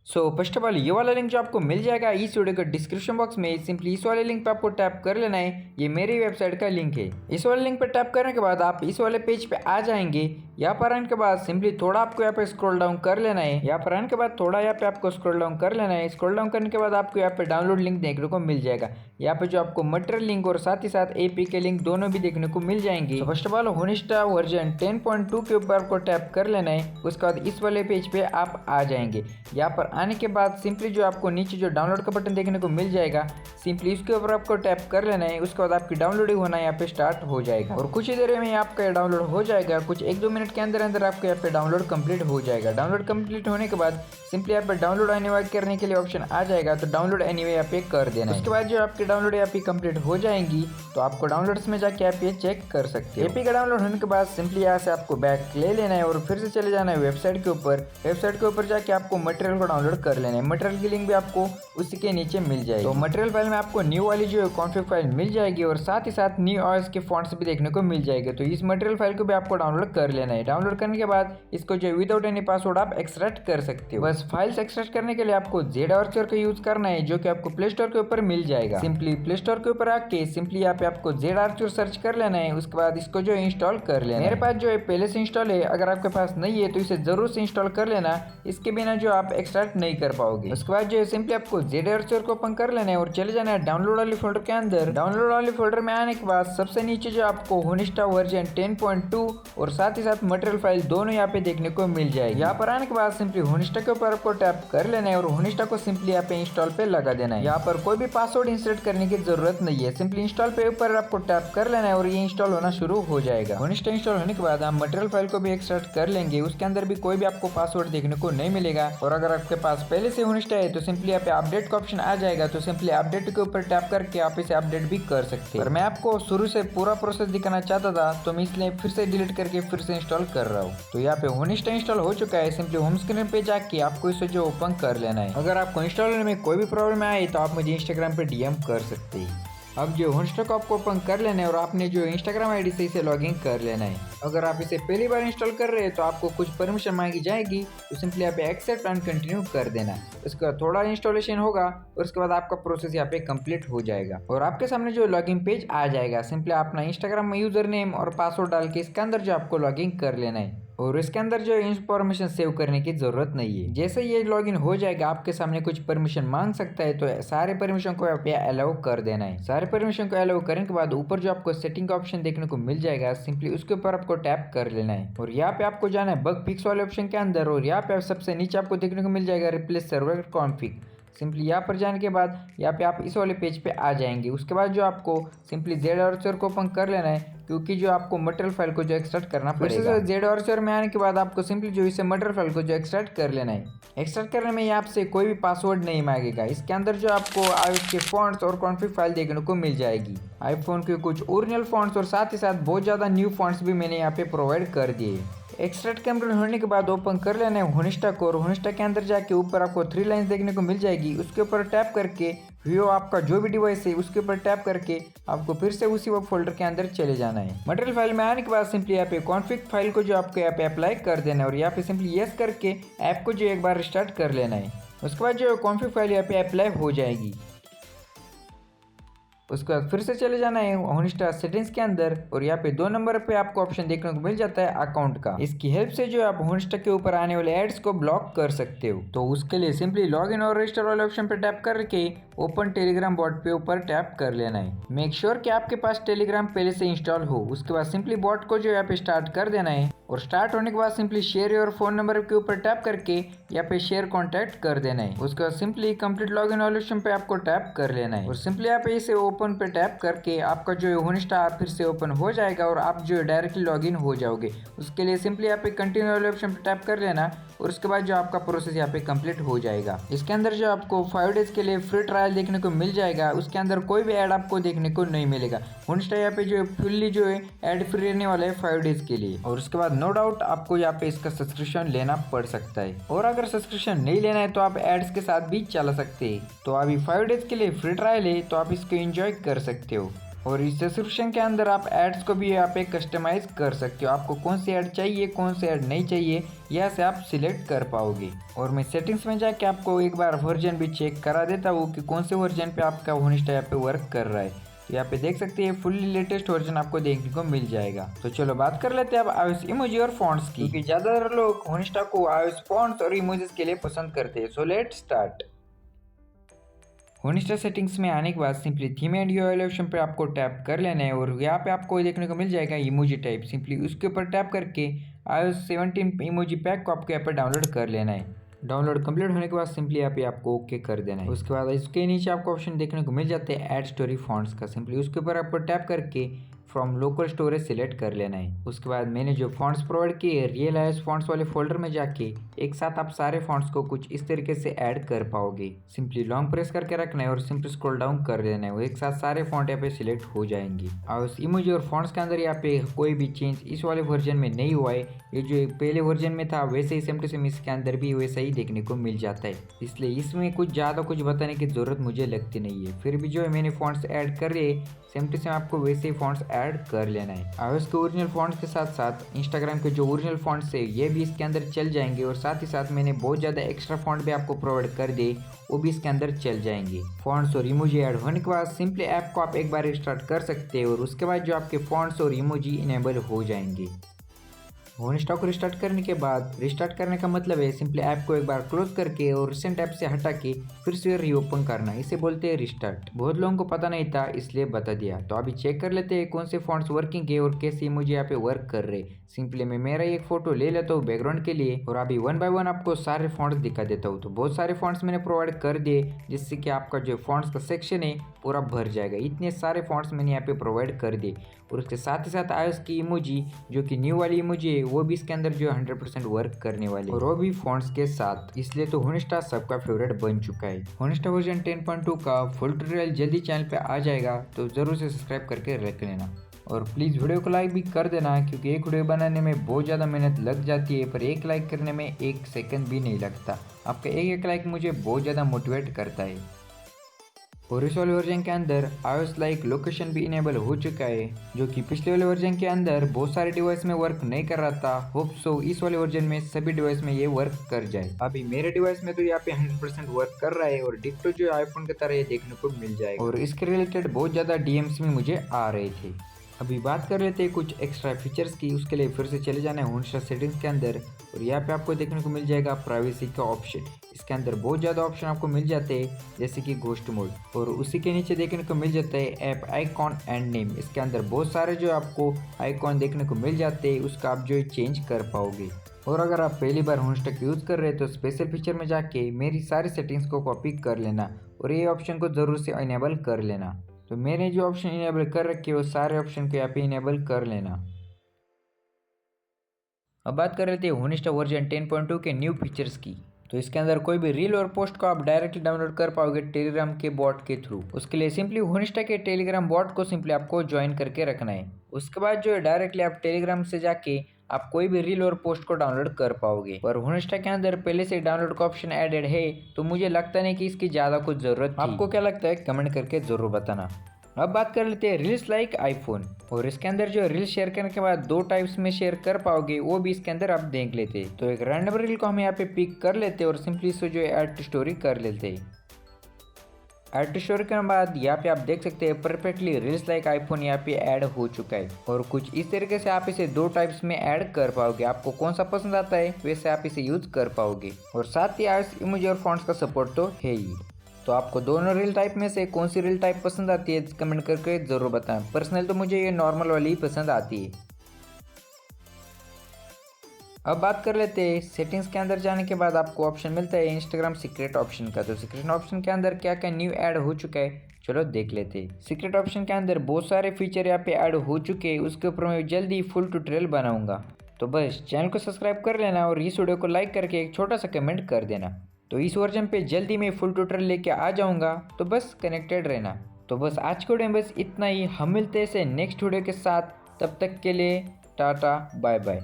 First of all ये वाला link जो आपको मिल जाएगा इस वीडियो के डिस्क्रिप्शन बॉक्स में, सिंपली इस वाले लिंक पे आपको टैप कर लेना है। ये मेरी वेबसाइट का लिंक है। इस वाले लिंक पे टैप करने के बाद आप इस वाले पेज पे आ जाएंगे। यहाँ पर आने के बाद सिंपली थोड़ा आपको यहाँ पे स्क्रॉल डाउन कर लेना है। यहाँ पर आने के बाद थोड़ा यहाँ पे आपको स्क्रॉल डाउन कर लेना है। स्क्रॉल डाउन करने के बाद आपको यहाँ पे डाउनलोड लिंक देखने को मिल जाएगा। यहाँ पे जो आपको मटेरियल लिंक और साथ ही साथ एपीके लिंक दोनों भी देखने को मिल जाएंगे। फर्स्ट ऑफ ऑल होनिस्टा वर्जन 10.2 के ऊपर आपको टैप कर लेना है। उसके बाद इस वाले पेज पे आप आ जाएंगे। यहाँ पर आने के बाद सिंपली जो आपको नीचे जो डाउनलोड का बटन देखने को मिल जाएगा, सिंपली इसके ऊपर आपको टैप कर लेना है। उसके बाद आपकी डाउनलोडिंग होना यहाँ पे स्टार्ट हो जाएगा और कुछ ही देर में आपका डाउनलोड हो जाएगा। कुछ 1-2 मिनट के अंदर अंदर आपको यहाँ पे डाउनलोड कंप्लीट हो जाएगा। डाउनलोड कंप्लीट होने के बाद सिंपली यहाँ पे डाउनलोड एनीवे करने के लिए ऑप्शन आ जाएगा, तो डाउनलोड एनीवे यहाँ पे कर देना है। उसके बाद जो आपकी डाउनलोड यहाँ पे कंप्लीट हो जाएंगी तो आपको डाउनलोड्स में जाके आप ये चेक कर सकते हैं। एपी का डाउनलोड होने के बाद सिंपली यहाँ से आपको बैक ले लेना है और फिर से चले जाना है वेबसाइट के ऊपर। वेबसाइट के ऊपर जाके आपको मटेरियल को डाउनलोड कर लेना है। मटेरियल की लिंक भी आपको उसी के नीचे मिल जाएगी। तो मटेरियल फाइल में आपको न्यू वाली जो कॉन्फ़िग फाइल मिल जाएगी और साथ ही साथ न्यू ओएस के फॉन्ट्स भी देखने को मिल जाएंगे। तो इस मटेरियल फाइल को भी आपको डाउनलोड कर लेना है। डाउनलोड करने के बाद इसको जो विदाउट एनी पासवर्ड आप एक्सट्रैक्ट कर सकते हो। बस फाइल्स एक्सट्रैक्ट करने के लिए आपको जेड आर्चर का यूज करना है, जो कि आपको प्ले स्टोर के ऊपर मिल जाएगा। सिंपली प्ले स्टोर के ऊपर आके सिंपली यहाँ पे आपको जेड आर्चर सर्च कर लेना है। उसके बाद इसको जो इंस्टॉल कर लेना है। मेरे पास जो है पहले से इंस्टॉल है, अगर आपके पास नहीं है तो इसे जरूर से इंस्टॉल कर लेना। इसके बिना जो आप एक्सट्रैक्ट नहीं कर पाओगे। उसके बाद जो है सिंपली आपको जेड आर्चर को ओपन कर लेना है और चले जाना है डाउनलोड वाले फोल्डर के अंदर। डाउनलोड वाले फोल्डर में आने के बाद सबसे नीचे जो आपको होनिस्टा वर्जन 10.2 और साथ ही साथ मटेरियल फाइल दोनों यहाँ पे देखने को मिल जाएगी। यहाँ पर आने के बाद सिंपली होनिस्टा के ऊपर आपको टैप कर लेना है और होनिस्टा को सिंपली यहाँ पे इंस्टॉल पे लगा देना है। यहाँ पर कोई भी पासवर्ड इंसर्ट करने की जरूरत नहीं है। सिंपली इंस्टॉल पे ऊपर आपको टैप कर लेना है और ये इंस्टॉल होना शुरू हो जाएगा। होनिस्टा इंस्टॉल होने के बाद हम मटेरियल फाइल को भी एक्सट्रैक्ट कर लेंगे। उसके अंदर भी कोई भी आपको पासवर्ड देखने को नहीं मिलेगा। और अगर आपके पास पहले से होनिस्टा है तो सिंपली यहाँ पे अपडेट का ऑप्शन आ जाएगा। तो सिंपली अपडेट के ऊपर टैप करके आप इसे अपडेट भी कर सकते हैं। पर मैं आपको शुरू से पूरा प्रोसेस दिखाना चाहता था, तो मैं इसलिए फिर से डिलीट करके फिर से इंस्टॉल कर रहा हूँ। तो यहाँ पे होनिस्टा इंस्टॉल हो चुका है। सिंपली होम स्क्रीन पे जाके आपको इसे जो ओपन कर लेना है। अगर आपको इंस्टॉल होने में कोई भी प्रॉब्लम आए तो आप मुझे इंस्टाग्राम पे डीएम कर सकते हैं। अब जो होनिस्टा को आपको ओपन कर लेना है और आपने जो इंस्टाग्राम आईडी से इसे लॉगिन कर लेना है। अगर आप इसे पहली बार इंस्टॉल कर रहे हैं तो आपको कुछ परमिशन मांगी जाएगी, तो सिंपली यहाँ पे एक्सेप्ट एंड कंटिन्यू कर देना। उसके बाद थोड़ा इंस्टॉलेशन होगा और उसके बाद आपका प्रोसेस यहाँ पे कंप्लीट हो जाएगा और आपके सामने जो लॉगिन पेज आ जाएगा। सिंपली अपना इंस्टाग्राम में यूजर नेम और पासवर्ड डाल के इसके अंदर जो आपको लॉगिन कर लेना है और इसके अंदर जो इंफॉर्मेशन सेव करने की जरूरत नहीं है। जैसे ये लॉगिन हो जाएगा आपके सामने कुछ परमिशन मांग सकता है, तो सारे परमिशन को आप अलाउ कर देना है। सारे परमिशन को अलाउ करने के बाद ऊपर जो आपको सेटिंग का ऑप्शन देखने को मिल जाएगा, सिंपली उसके ऊपर आपको टैप कर लेना है और यहाँ पे आपको जाना है बग फिक्स वाले ऑप्शन के अंदर और यहाँ पे सबसे नीचे आपको देखने को मिल जाएगा रिप्लेस सर्वर कॉन्फिग। सिंपली यहाँ पर जाने के बाद यहाँ पे आप इस वाले पेज पे आ जाएंगे। उसके बाद जो आपको सिंपली जेड आर्चर को ओपन कर लेना है, क्योंकि जो आपको मटेरियल फाइल को जो एक्सट्रैक्ट करना पड़ेगा। जेड आर्चर में आने के बाद आपको सिंपली जो इसे मटेरियल फाइल को जो एक्सट्रैक्ट कर लेना है। एक्सट्रैक्ट करने में यहाँ से कोई भी पासवर्ड नहीं मांगेगा। इसके अंदर जो आपको iOS के फॉन्ट्स और कॉन्फ़िग फाइल देखने को मिल जाएगी। आईफोन के कुछ ओरिजिनल फॉन्ट्स और साथ ही साथ बहुत ज़्यादा न्यू फॉन्ट्स भी मैंने यहाँ पे प्रोवाइड कर दिए। एक्सट्रैक्ट कंप्लीट होने के बाद ओपन कर लेना है होनिस्टा को और होनिस्टा के अंदर जाके ऊपर आपको 3 लाइंस देखने को मिल जाएगी। उसके ऊपर टैप करके व्यू आपका जो भी डिवाइस है उसके ऊपर टैप करके आपको फिर से उसी वो फोल्डर के अंदर चले जाना है। मटेरियल फाइल में आने के बाद सिंपली यहाँ पे कॉन्फ़िग फाइल को जो आपको यहाँ पे अप्लाई कर देना है और यहाँ पे सिंपली यस करके ऐप को जो एक बार रिस्टार्ट कर लेना है। उसके बाद जो कॉन्फ़िग फाइल यहाँ पे अप्लाई हो जाएगी। उसके बाद फिर से चले जाना है होनिस्टा सेटिंग्स के अंदर और यहाँ पे 2 नंबर पे आपको ऑप्शन देखने को मिल जाता है अकाउंट का। इसकी हेल्प से जो आप होनिस्टा के ऊपर आने वाले एड्स को ब्लॉक कर सकते हो। तो उसके लिए सिंपली लॉगिन और रजिस्टर वाले ऑप्शन पे टैप करके ओपन टेलीग्राम बॉट पे ऊपर टैप कर लेना है। मेक श्योर कि आपके पास टेलीग्राम पहले से इंस्टॉल हो। उसके बाद सिंपली बॉट को जो यहाँ पे स्टार्ट कर देना है और स्टार्ट होने के बाद simply share your phone number के ऊपर टैप करके यहाँ पे शेयर कॉन्टैक्ट कर देना है। उसके बाद सिंपली कंप्लीट लॉगिन वाले ऑप्शन पे आपको टैप कर लेना है और सिंपली यहाँ पे इसे ओपन पे टैप करके आपका जो होनिस्टा फिर से ओपन हो जाएगा और आप जो डायरेक्टली लॉगिन हो जाओगे। उसके लिए सिंपली यहाँ पे कंटिन्यू वाले ऑप्शन पे टैप कर लेना और उसके बाद जो आपका प्रोसेस यहाँ पे कंप्लीट हो जाएगा। इसके अंदर जो आपको 5 डेज के लिए फ्री ट्रायल देखने को मिल जाएगा। उसके अंदर कोई भी ऐड आपको देखने को नहीं मिलेगा। होनिस्टा यहाँ पे जो फुल्ली जो है ऐड फ्री रहने वाला है 5 डेज के लिए और उसके बाद नो डाउट आपको यहाँ पे इसका सब्सक्रिप्शन लेना पड़ सकता है और अगर सब्सक्रिप्शन नहीं लेना है तो आप एड्स के साथ भी चला सकते हैं। तो अभी 5 डेज के लिए फ्री ट्रायल है, तो आप इसको एंजॉय कर सकते हो। और इस डिस्क्रिप्शन के अंदर आप एड्स को भी यहाँ पे कस्टमाइज कर सकते हो। आपको कौन सी ऐड चाहिए कौन सी ऐड नहीं चाहिए यहाँ से आप सिलेक्ट कर पाओगे। और मैं सेटिंग्स में जाके आपको एक बार वर्जन भी चेक करा देता हूँ कि कौन से वर्जन पे आपका होनिस्टा यहाँ पे वर्क कर रहा है। तो यहाँ पे देख सकते हैं फुल्ली लेटेस्ट वर्जन आपको देखने को मिल जाएगा। तो चलो बात कर लेते हैं अब iOS इमोजी और फॉन्ट्स की, क्योंकि ज्यादातर लोग होनिस्टा को iOS फॉन्ट्स और इमोजीज के लिए पसंद करते हैं। So let's start. Honista settings में आने के बाद simply theme and UI option पे आपको टैप कर लेना है और यहाँ पे आपको देखने को मिल जाएगा इमोजी टाइप। सिंपली उसके ऊपर टैप करके iOS 17 इमोजी पैक को आपको यहाँ पे डाउनलोड कर लेना है। डाउनलोड कंप्लीट होने के बाद सिंपली यहाँ पे आपको ओके कर देना है। उसके बाद इसके नीचे आपको ऑप्शन देखने को मिल जाते हैं ऐड स्टोरी फॉन्ट्स का। सिंपली उसके ऊपर आपको टैप करके फ्रॉम लोकल स्टोरेज सिलेक्ट कर लेना है। उसके बाद मैंने जो फॉन्ट्स प्रोवाइड किए रियल iOS फॉन्ट्स वाले फोल्डर में जाके एक साथ आप सारे फॉन्ट्स को कुछ इस तरीके से ऐड कर पाओगे। सिंपली लॉन्ग प्रेस करके रखना है और सिंपली स्क्रॉल डाउन कर देना है। वो एक साथ सारे फॉन्ट यहाँ पे सिलेक्ट हो जाएंगे। iOS इमोजी और फॉन्ट्स के अंदर यहाँ पे कोई भी चेंज इस वाले वर्जन में नहीं हुआ है। ये जो पहले वर्जन में था वैसे ही सेम टू सेम इसके अंदर भी वैसा ही देखने को मिल जाता है, इसलिए इसमें कुछ ज़्यादा कुछ बताने की ज़रूरत मुझे लगती नहीं है। फिर भी जो है मैंने फॉन्ट्स ऐड कर लिए, सेम टू सेम आपको वैसे ही फॉन्ट्स ऐड कर लेना है। iOS के ओरिजिनल फॉन्ट्स के साथ साथ इंस्टाग्राम के जो ओरिजिनल फॉन्ट्स है ये भी इसके अंदर चल जाएंगे और साथ ही साथ मैंने बहुत ज़्यादा एक्स्ट्रा फॉन्ट भी आपको प्रोवाइड कर दिए, वो भी इसके अंदर चल जाएंगे। फॉन्ट्स और इमोजी ऐड होने के बाद सिंपली ऐप को आप एक बार रिस्टार्ट कर सकते हैं और उसके बाद जो आपके फॉन्ट्स और इमोजी इनेबल हो जाएंगे। होनिस्टा को रिस्टार्ट करने के बाद, रिस्टार्ट करने का मतलब है सिंपली ऐप को एक बार क्लोज करके और रिसेंट ऐप से हटा के फिर से रीओपन करना, इसे बोलते हैं रिस्टार्ट। बहुत लोगों को पता नहीं था इसलिए बता दिया। तो अभी चेक कर लेते हैं कौन से फॉन्ट्स वर्किंग है और कैसे इमोजी यहाँ पे वर्क कर रहे। सिंपली मैं मेरा एक फोटो ले लेता हूँ बैकग्राउंड के लिए और अभी वन बाय वन आपको सारे फॉन्ट्स दिखा देता हूँ। तो बहुत सारे फॉन्ट्स मैंने प्रोवाइड कर दिए जिससे कि आपका जो फॉन्ट्स का सेक्शन है पूरा भर जाएगा। इतने सारे फॉन्ट्स मैंने यहाँ पे प्रोवाइड कर दिए और उसके साथ ही साथ iOS की इमोजी जो कि न्यू वाली इमोजी है वो भी इसके अंदर जो 100% वर्क करने वाली है और वो भी फॉन्ट्स के साथ। इसलिए तो होनिस्टा सबका फेवरेट बन चुका है। होनिस्टा वर्जन 10.2 का फुल ट्यूटोरियल जल्दी चैनल पे आ जाएगा, तो जरूर से सब्सक्राइब करके रख लेना और प्लीज़ वीडियो को लाइक भी कर देना, क्योंकि एक वीडियो बनाने में बहुत ज़्यादा मेहनत लग जाती है पर एक लाइक करने में 1 सेकंड भी नहीं लगता। आपका एक लाइक मुझे बहुत ज़्यादा मोटिवेट करता है। और इस वाले वर्जन के अंदर iOS लाइक लोकेशन भी इनेबल हो चुका है, जो कि पिछले वाले वर्जन के अंदर बहुत सारे डिवाइस में वर्क नहीं कर रहा था। होप सो इस वाले वर्जन में सभी डिवाइस में ये वर्क कर जाए। अभी मेरे डिवाइस में तो यहाँ पे 100% वर्क कर रहा है और डिक्टो जो आईफोन की तरह ये देखने को मिल जाएगा और इसके रिलेटेड बहुत ज़्यादा DMs में मुझे आ रहे थे। अभी बात कर लेते हैं कुछ एक्स्ट्रा फीचर्स की। उसके लिए फिर से चले जाना है होनिस्टा सेटिंग्स के अंदर और यहाँ पे आपको देखने को मिल जाएगा प्राइवेसी का ऑप्शन। इसके अंदर बहुत ज़्यादा ऑप्शन आपको मिल जाते हैं जैसे कि घोस्ट मोड और उसी के नीचे देखने को मिल जाता है ऐप आइकॉन एंड नेम। इसके अंदर बहुत सारे जो आपको आइकॉन देखने को मिल जाते हैं उसका आप जो चेंज कर पाओगे। और अगर आप पहली बार होनिस्टा यूज़ कर रहे हैं तो स्पेशल फीचर में जाके मेरी सारी सेटिंग्स को कॉपी कर लेना और ये ऑप्शन को ज़रूर से इनेबल कर लेना। तो मैंने जो ऑप्शन इनेबल कर रखे वो सारे ऑप्शन को यहाँ पे इनेबल कर लेना। अब बात कर लेते हैं होनिस्टा वर्जन 10.2 के न्यू फीचर्स की। तो इसके अंदर कोई भी रील और पोस्ट को आप डायरेक्टली डाउनलोड कर पाओगे टेलीग्राम के बॉट के थ्रू। उसके लिए सिंपली होनिस्टा के टेलीग्राम बॉट को सिंपली आपको ज्वाइन करके रखना है। उसके बाद जो है डायरेक्टली आप टेलीग्राम से जाके आप कोई भी रील और पोस्ट को डाउनलोड कर पाओगे। पर होनिस्टा के अंदर पहले से डाउनलोड का ऑप्शन एडेड है तो मुझे लगता नहीं कि इसकी ज़्यादा कुछ ज़रूरत थी। आपको क्या लगता है कमेंट करके ज़रूर बताना। अब बात कर लेते हैं रील्स लाइक आईफोन और इसके अंदर जो रील शेयर करने के बाद 2 टाइप्स में शेयर कर पाओगे वो भी इसके अंदर आप देख लेते हैं। तो एक रैंडम रील को हम यहाँ पे पिक कर लेते हैं और सिंपली इसको जो है ऐड टू स्टोरी कर लेते हैं। ऐड टू स्टोरी के बाद यहाँ पे आप देख सकते हैं परफेक्टली रील्स लाइक आईफोन यहाँ पे ऐड हो चुका है और कुछ इस तरीके से आप इसे 2 टाइप्स में ऐड कर पाओगे। आपको कौन सा पसंद आता है वैसे आप इसे यूज कर पाओगे और साथ ही iOS इमोजी और फॉन्ट्स का सपोर्ट तो है ही। तो आपको दोनों रील टाइप में से कौन सी रील टाइप पसंद आती है कमेंट करके ज़रूर बताएं। पर्सनल तो मुझे ये नॉर्मल वाली ही पसंद आती है। अब बात कर लेते हैं सेटिंग्स के अंदर जाने के बाद आपको ऑप्शन मिलता है इंस्टाग्राम सीक्रेट ऑप्शन का। तो सीक्रेट ऑप्शन के अंदर क्या क्या न्यू ऐड हो चुका है चलो देख लेते हैं। सीक्रेट ऑप्शन के अंदर बहुत सारे फीचर यहाँ पे ऐड हो चुके हैं, उसके ऊपर मैं जल्दी फुल ट्यूटोरियल बनाऊंगा। तो बस चैनल को सब्सक्राइब कर लेना और इस वीडियो को लाइक करके एक छोटा सा कमेंट कर देना। तो इस वर्जन पे जल्दी मैं फुल ट्यूटोरियल लेके आ जाऊंगा, तो बस कनेक्टेड रहना। तो बस आज के वीडियो में बस इतना ही। हम मिलते हैं नेक्स्ट वीडियो के साथ, तब तक के लिए टाटा बाय बाय।